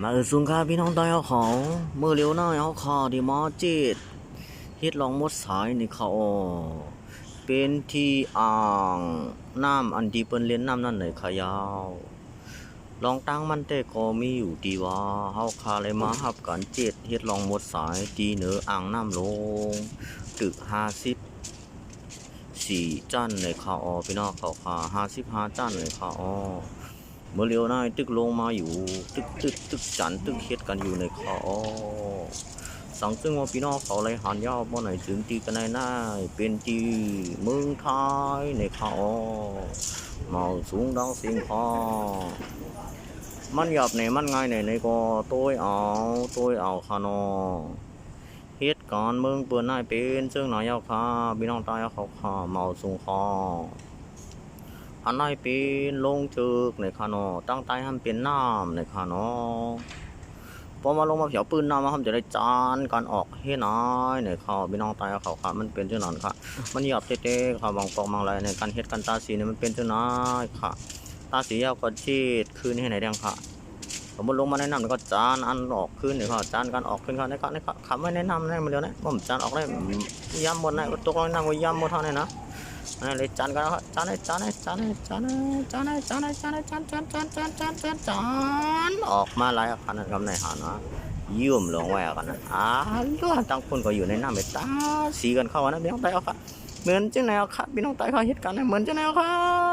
มาสูงค่าพี่น้องตายเอาเขาเมื่อเร็วหน้าเอาคอดีมอจีดเฮ็ดลองมดสายในเขาเป็นที่อ่างน้ำอันที่เปิ้นเล่นน้ำนั่นไหนขายาวลองตั้งมันแต่ก็มีอยู่ดีว่าเฮาคาเลยมาหับกันเจ็ดเฮ็ดลองมดสายตีเหนืออ่างน้ำลงตึก54จันในคาอพี่น้องเขาคา55จันในคาอเมื่อเร็วหน้าตึกลงมาอยู่ตึกจันตึกเฮ็ดกันอยู่ในคาอสังซึ่งว่าพี่น้องเขาเลยหันยาวบ่ไหนถึงตีกันในหน้าเป็นตีเมืองไทยในคาอเมาสูงดังสิงคอมันหยับในมันง่ายในก็ตัวเอาคานอเหตุการณ์เมืองเปิดหน้าเป็นซึ่งหน่อยเอาค่ะพี่น้องตายเอาเขาค่ะเมาสูงคออันไหนเป็นลงจึกในคานอตั้งใจให้เป็นน้ำในคานอพอมาลงมาเผียวปืนน้ำมาทำจะได้จานการออกให้น้อยในเขาพี่น้องตายเอาเขาค่ะมันเป็นเจ้าหนอนค่ะมันหยับเจ๊ๆค่ะบางปอกบางอะไรในการเหตุการณ์ตาสีเนี่ยมันเป็นเจ้าน้อยค่ะตาสียาวก็จีดคืนให้ไหนแดงค่ะผมลงมาแนะนำก็จานอันออกขึ้นเนี่ยค่ะจานการออกขึ้นค่ะในค่ะคำไม่แนะนำในมันเดียวนะผมจานออกได้ย้ำบนนะตัวก็นั่งไว้ย้ำบนเท่านั้นนะนี่เลยจานกันครับจานออกมาหลายขนาดคำในหานะยื่มลงไว้กันนะล้วนตั้งคนก็อยู่ในน้ำไปตาสีกันเข้านะพี่น้องไตเอาค่ะเหมือนจังไหนเอาค่ะพี่น้องไตเขาเหตุการณ์เหมือนจังไหนเอาค่ะ